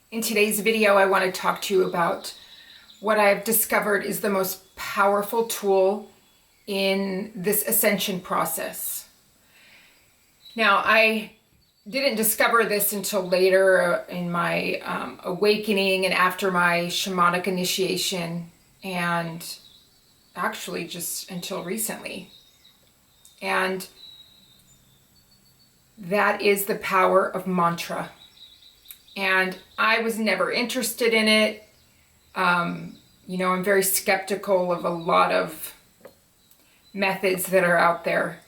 In today's video, I want to talk to you about what I've discovered is the most powerful tool in this ascension process. Now, I didn't discover this until later in my awakening and after my shamanic initiation, and actually just until recently. And that is the power of mantra. And I was never interested in it. I'm very skeptical of a lot of methods that are out there.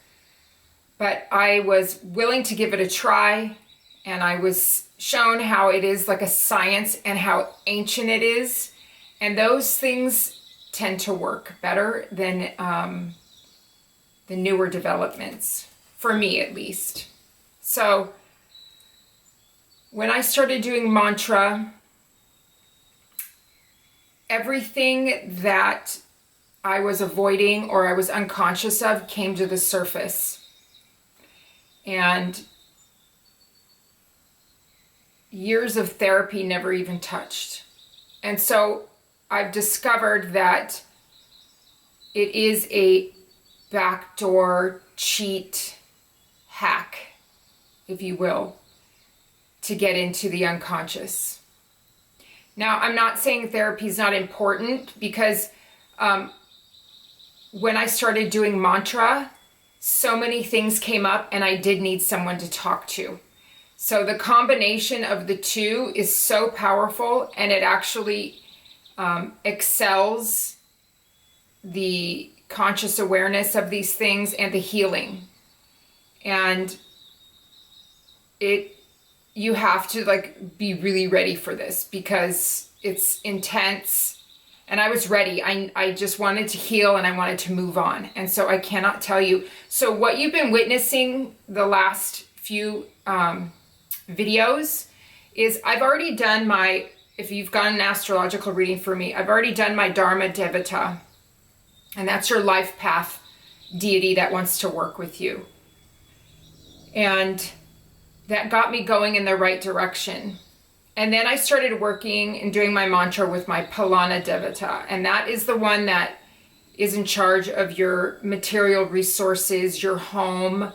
But I was willing to give it a try, and I was shown how it is like a science and how ancient it is. And those things tend to work better than the newer developments, for me at least. So when I started doing mantra, everything that I was avoiding or I was unconscious of came to the surface. And years of therapy never even touched. And so I've discovered that it is a backdoor cheat hack, if you will, to get into the unconscious. Now, I'm not saying therapy is not important, because when I started doing mantra, so many things came up and I did need someone to talk to. So the combination of the two is so powerful, and it actually excels the conscious awareness of these things and the healing. And you have to be really ready for this, because it's intense. And I was ready. I just wanted to heal and I wanted to move on. And so I cannot tell you. So what you've been witnessing the last few videos is I've already done if you've gotten an astrological reading for me, I've already done my Dharma Devata. And that's your life path deity that wants to work with you. And that got me going in the right direction. And then I started working and doing my mantra with my Palana Devata. And that is the one that is in charge of your material resources, your home,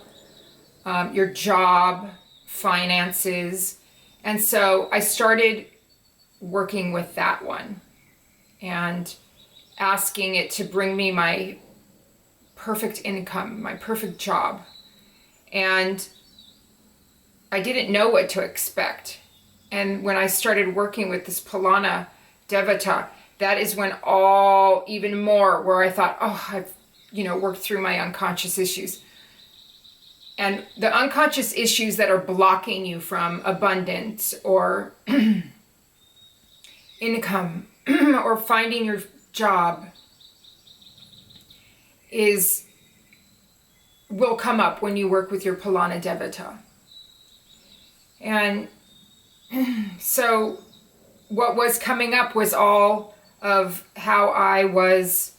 your job, finances. And so I started working with that one and asking it to bring me my perfect income, my perfect job. And I didn't know what to expect. And when I started working with this Palana Devata, that is when even more where I thought, I've, worked through my unconscious issues. And the unconscious issues that are blocking you from abundance or income or finding your job will come up when you work with your Palana Devata. And so what was coming up was all of how I was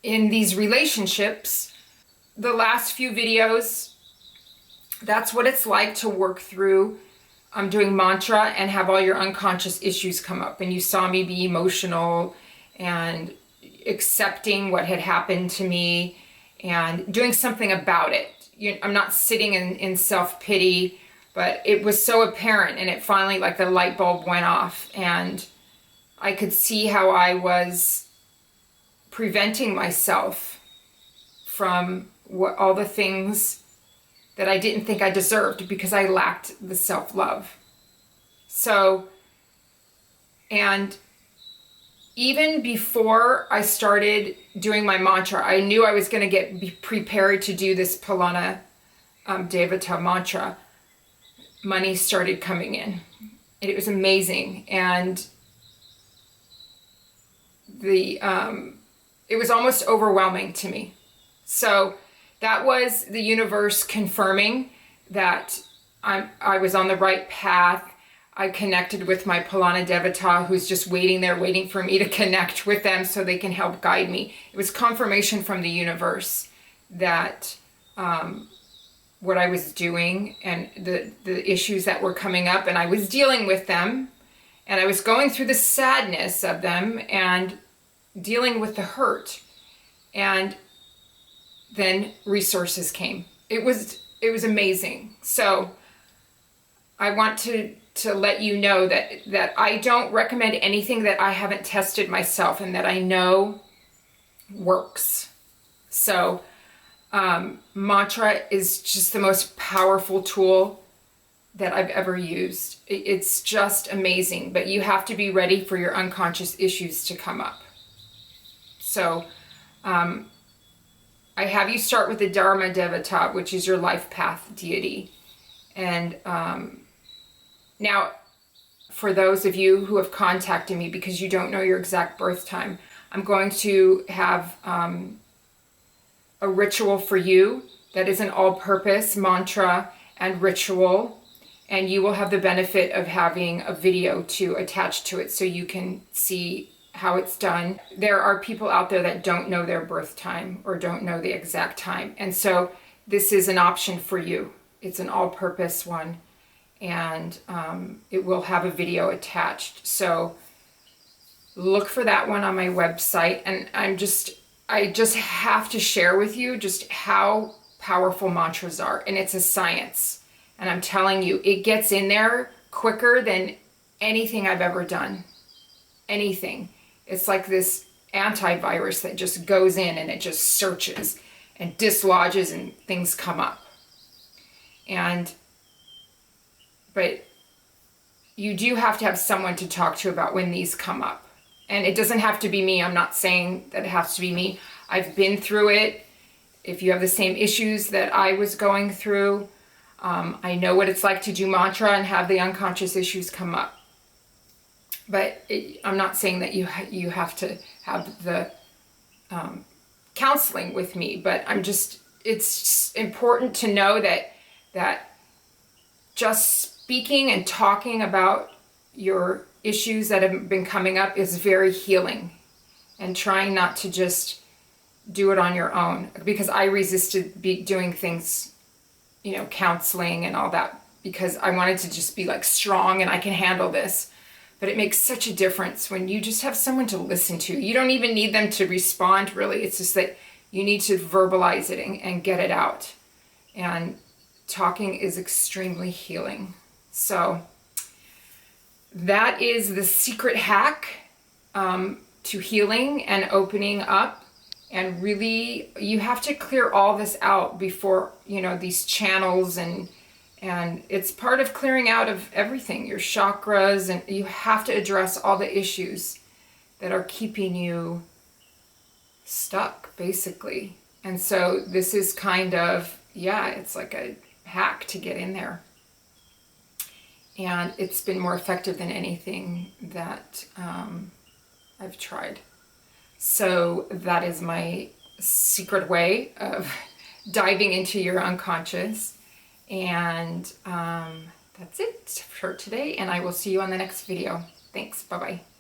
in these relationships. The last few videos, that's what it's like to work through doing mantra and have all your unconscious issues come up. And you saw me be emotional and accepting what had happened to me and doing something about it. I'm not sitting in self-pity, but it was so apparent, and it finally, the light bulb went off, and I could see how I was preventing myself from all the things that I didn't think I deserved because I lacked the self-love. So, and even before I started doing my mantra, I knew I was going to be prepared to do this Palana Devata mantra. Money started coming in. And it was amazing. And it was almost overwhelming to me. So that was the universe confirming that I was on the right path. I connected with my Palana Devata, who's just waiting for me to connect with them so they can help guide me. It was confirmation from the universe that what I was doing and the issues that were coming up, and I was dealing with them, and I was going through the sadness of them and dealing with the hurt. And then resources came. It was amazing. So I want to let you know that I don't recommend anything that I haven't tested myself and that I know works. So mantra is just the most powerful tool that I've ever used. It's just amazing, but you have to be ready for your unconscious issues to come up. So I have you start with the Dharma Devata, which is your life path deity. And now, for those of you who have contacted me because you don't know your exact birth time, I'm going to have a ritual for you that is an all-purpose mantra and ritual, and you will have the benefit of having a video to attach to it so you can see how it's done. There are people out there that don't know their birth time or don't know the exact time, and so this is an option for you. It's an all-purpose one, and it will have a video attached. So look for that one on my website. And I just have to share with you just how powerful mantras are. And it's a science. And I'm telling you, it gets in there quicker than anything I've ever done. Anything. It's like this antivirus that just goes in and it just searches and dislodges and things come up. But you do have to have someone to talk to about when these come up. And it doesn't have to be me. I'm not saying that it has to be me. I've been through it. If you have the same issues that I was going through, I know what it's like to do mantra and have the unconscious issues come up. But I'm not saying that you have to have the counseling with me. But it's just important to know that just speaking and talking about your issues that have been coming up is very healing, and trying not to just do it on your own, because I resisted doing things, counseling and all that, because I wanted to just be like strong and I can handle this. But it makes such a difference when you just have someone to listen to. You don't even need them to respond, really. It's just that you need to verbalize it and get it out. And talking is extremely healing. So that is the secret hack to healing and opening up. And really, you have to clear all this out before, these channels, and it's part of clearing out of everything, your chakras, and you have to address all the issues that are keeping you stuck, basically. And so this is kind of, it's like a hack to get in there. And it's been more effective than anything that I've tried. So that is my secret way of diving into your unconscious. And that's it for today. And I will see you on the next video. Thanks. Bye-bye.